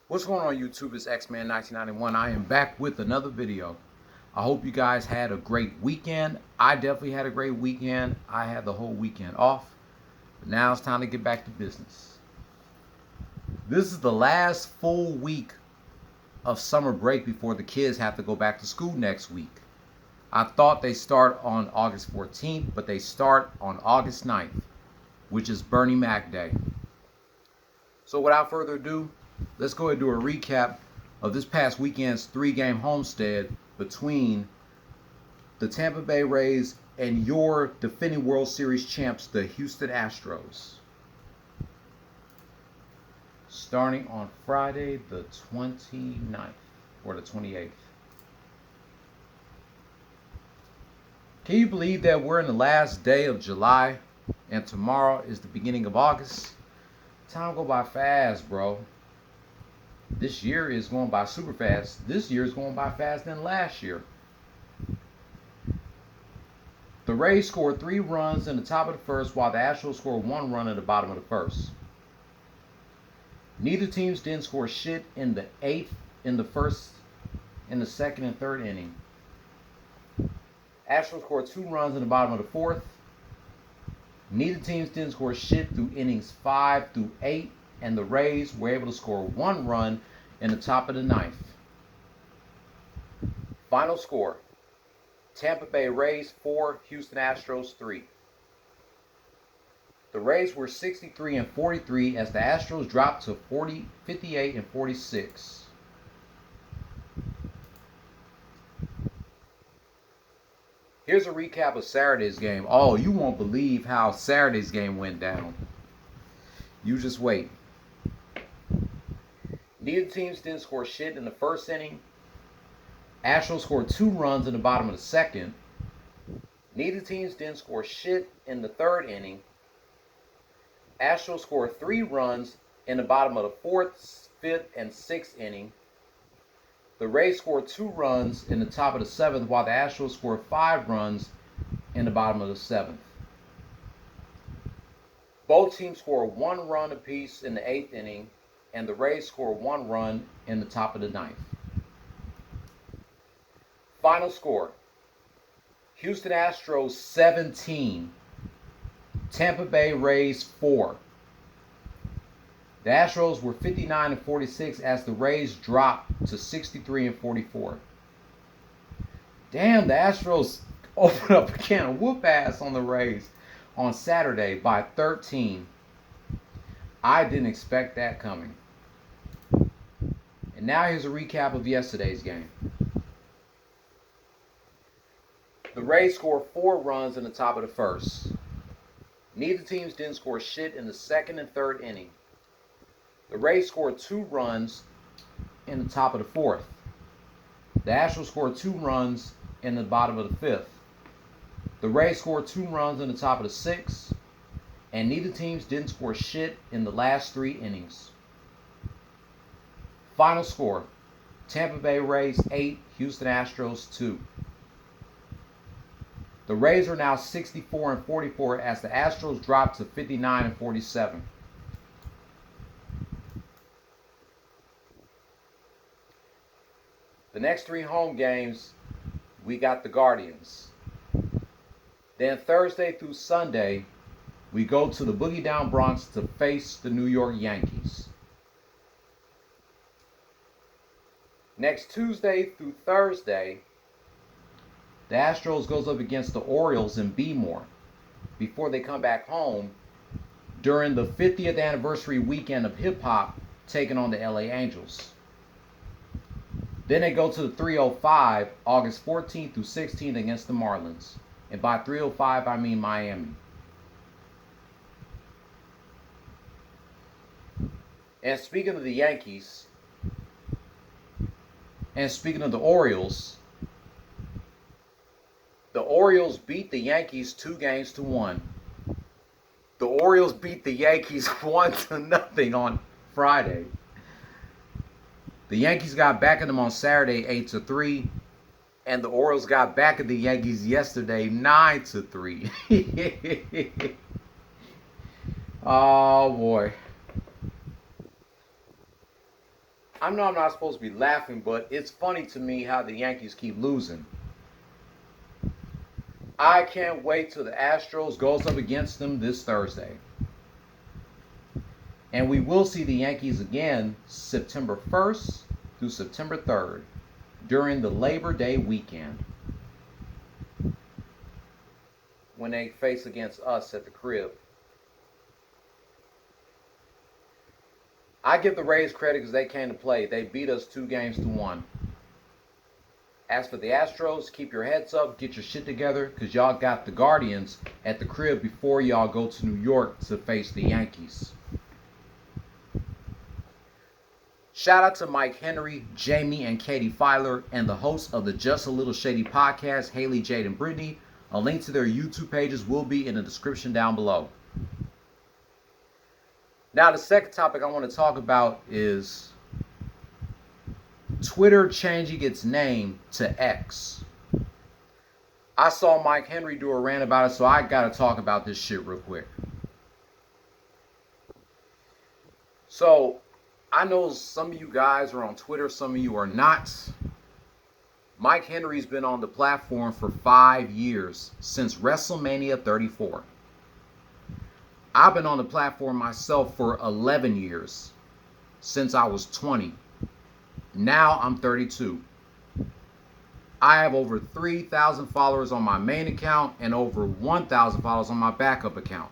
What's going on YouTube? It's X-Man 1991. I am back with another video. I hope you guys had a great weekend. I definitely had a great weekend. I had the whole weekend off. But now it's time to get back to business. This is the last full week of summer break before the kids have to go back to school next week. I thought they start on August 14th, but they start on August 9th, which is Bernie Mac Day. So without further ado, let's go ahead and do a recap of this past weekend's 3-game homestand between the Tampa Bay Rays and your defending World Series champs, the Houston Astros. Starting on Friday the 29th or the 28th. Can you believe that we're in the last day of July and tomorrow is the beginning of August? Time go by fast, bro. This year is going by super fast. This year is going by faster than last year. The Rays scored 3 runs in the top of the first, while the Astros scored 1 run at the bottom of the first. Neither teams didn't score shit in the 8th, in the first, in the second and third inning. Astros scored 2 runs in the bottom of the 4th. Neither teams didn't score shit through innings 5 through 8, and the Rays were able to score 1 run in the top of the 9th. Final score: Tampa Bay Rays 4, Houston Astros 3. The Rays were 63-43 as the Astros dropped to 58-46. Here's a recap of Saturday's game. Oh, you won't believe how Saturday's game went down. You just wait. Neither teams didn't score shit in the first inning. Astros scored 2 runs in the bottom of the second. Neither teams didn't score shit in the third inning. Astros scored 3 runs in the bottom of the 4th, 5th, and 6th inning. The Rays scored 2 runs in the top of the 7th, while the Astros scored 5 runs in the bottom of the 7th. Both teams scored 1 run apiece in the 8th inning, and the Rays scored 1 run in the top of the 9th. Final score: Houston Astros 17, Tampa Bay Rays 4. The Astros were 59-46 as the Rays dropped to 63-44. Damn, the Astros opened up a can of whoop ass on the Rays on Saturday by 13. I didn't expect that coming. And now here's a recap of yesterday's game. The Rays scored 4 runs in the top of the first. Neither teams didn't score shit in the second and third inning. The Rays scored 2 runs in the top of the 4th. The Astros scored 2 runs in the bottom of the 5th. The Rays scored 2 runs in the top of the 6th. And neither teams didn't score shit in the last 3 innings. Final score: Tampa Bay Rays 8, Houston Astros 2. The Rays are now 64-44 as the Astros dropped to 59-47. The next 3 home games, we got the Guardians. Then Thursday through Sunday, we go to the Boogie Down Bronx to face the New York Yankees. Next Tuesday through Thursday, the Astros goes up against the Orioles in Bmore before they come back home during the 50th anniversary weekend of hip-hop, taking on the LA Angels. Then they go to the 305, August 14th through 16th against the Marlins. And by 305, I mean Miami. And speaking of the Yankees, and speaking of the Orioles beat the Yankees 2-1. The Orioles beat the Yankees 1-0 on Friday. The Yankees got back at them on Saturday 8-3, and the Orioles got back at the Yankees yesterday 9-3. Oh boy. I know I'm not supposed to be laughing, but it's funny to me how the Yankees keep losing. I can't wait till the Astros goes up against them this Thursday. And we will see the Yankees again September 1st through September 3rd during the Labor Day weekend when they face against us at the crib. I give the Rays credit because they came to play. They beat us 2-1. As for the Astros, keep your heads up, get your shit together, because y'all got the Guardians at the crib before y'all go to New York to face the Yankees. Shout out to Mike Henry, Jaime, and Katie Filer, and the hosts of the Just a Little Shady podcast, Haley, Jade, and Brittany. A link to their YouTube pages will be in the description down below. Now, the second topic I want to talk about is Twitter changing its name to X. I saw Mike Henry do a rant about it, so I got to talk about this shit real quick. So, I know some of you guys are on Twitter, some of you are not. Mike Henry's been on the platform for 5 years, since WrestleMania 34. I've been on the platform myself for 11 years, since I was 20. Now I'm 32. I have over 3,000 followers on my main account and over 1,000 followers on my backup account.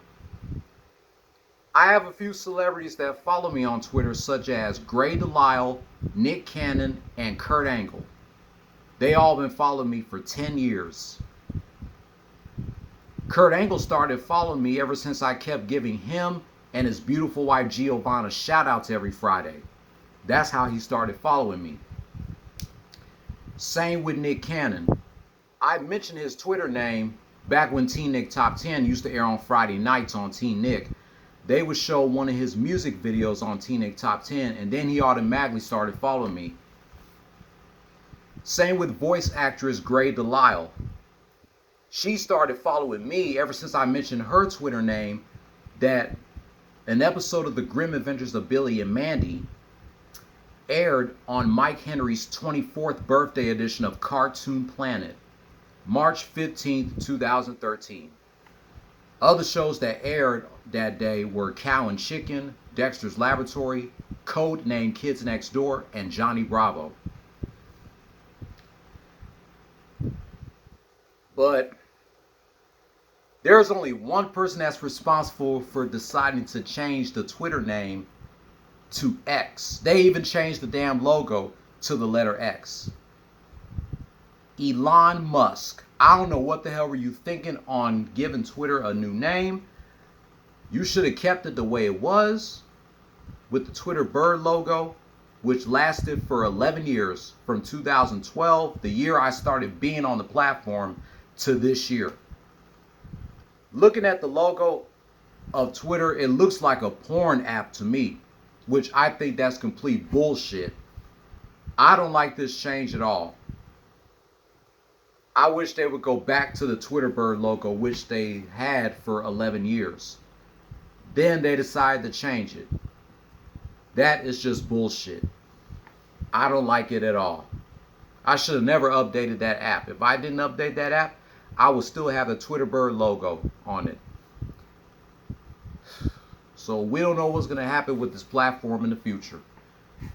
I have a few celebrities that follow me on Twitter, such as Gray Delisle, Nick Cannon, and Kurt Angle. They all been following me for 10 years. Kurt Angle started following me ever since I kept giving him and his beautiful wife Giovanna shout outs every Friday. That's how he started following me. Same with Nick Cannon. I mentioned his Twitter name back when Teen Nick Top 10 used to air on Friday nights on Teen Nick. They would show one of his music videos on Teen Nick Top 10, and then he automatically started following me. Same with voice actress Gray Delisle. She started following me ever since I mentioned her Twitter name, that an episode of The Grim Adventures of Billy and Mandy aired on Mike Henry's 24th birthday edition of Cartoon Planet, March 15th, 2013. Other shows that aired that day were Cow and Chicken, Dexter's Laboratory, Code Named Kids Next Door, and Johnny Bravo. But there's only one person that's responsible for deciding to change the Twitter name to X. They even changed the damn logo to the letter X. Elon Musk. I don't know what the hell were you thinking on giving Twitter a new name. You should have kept it the way it was with the Twitter bird logo, which lasted for 11 years from 2012, the year I started being on the platform, to this year. Looking at the logo of Twitter, it looks like a porn app to me, which I think that's complete bullshit. I don't like this change at all. I wish they would go back to the Twitter bird logo, which they had for 11 years. Then they decided to change it. That is just bullshit. I don't like it at all. I should have never updated that app. If I didn't update that app, I would still have the Twitter bird logo on it. So we don't know what's going to happen with this platform in the future.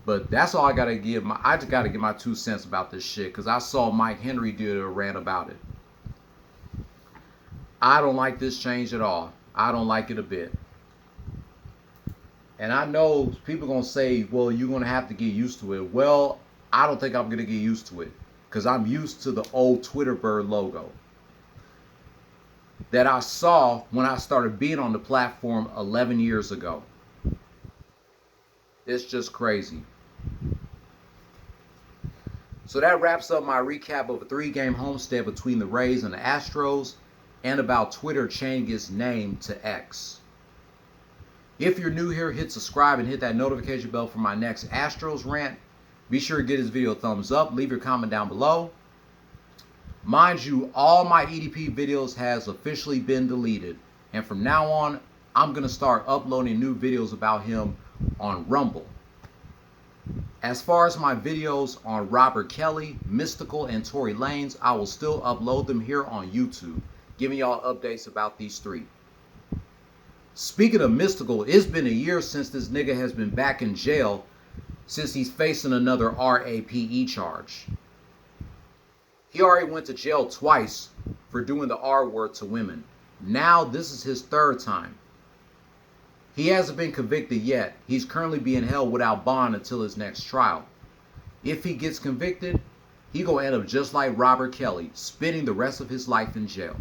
But that's all I got to give. I just got to give my 2 cents about this shit, because I saw Mike Henry do a rant about it. I don't like this change at all. I don't like it a bit. And I know people are going to say, well, you're going to have to get used to it. Well, I don't think I'm going to get used to it, because I'm used to the old Twitter bird logo that I saw when I started being on the platform 11 years ago. It's just crazy. So that wraps up my recap of a 3-game homestand between the Rays and the Astros, and about Twitter changing its name to X. If you're new here, hit subscribe and hit that notification bell for my next Astros rant. Be sure to give this video a thumbs up. Leave your comment down below. Mind you, all my EDP videos has officially been deleted. And from now on, I'm going to start uploading new videos about him on Rumble. As far as my videos on Robert Kelly, Mystical, and Tory Lanez, I will still upload them here on YouTube, giving y'all updates about these three. Speaking of Mystical, it's been a year since this nigga has been back in jail since he's facing another RAPE charge. He already went to jail twice for doing the R word to women. Now this is his third time. He hasn't been convicted yet. He's currently being held without bond until his next trial. If he gets convicted, he gonna end up just like Robert Kelly, spending the rest of his life in jail.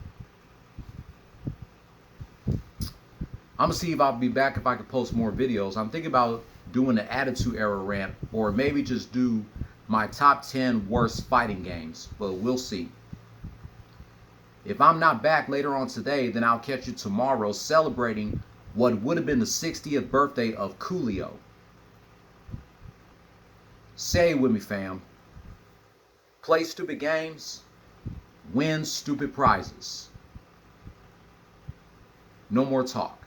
I'm gonna see if I'll be back if I can post more videos. I'm thinking about doing the Attitude Era rant, or maybe just do my top 10 worst fighting games, but we'll see. If I'm not back later on today, then I'll catch you tomorrow celebrating what would have been the 60th birthday of Coolio. Say it with me, fam. Play stupid games, win stupid prizes. No more talk.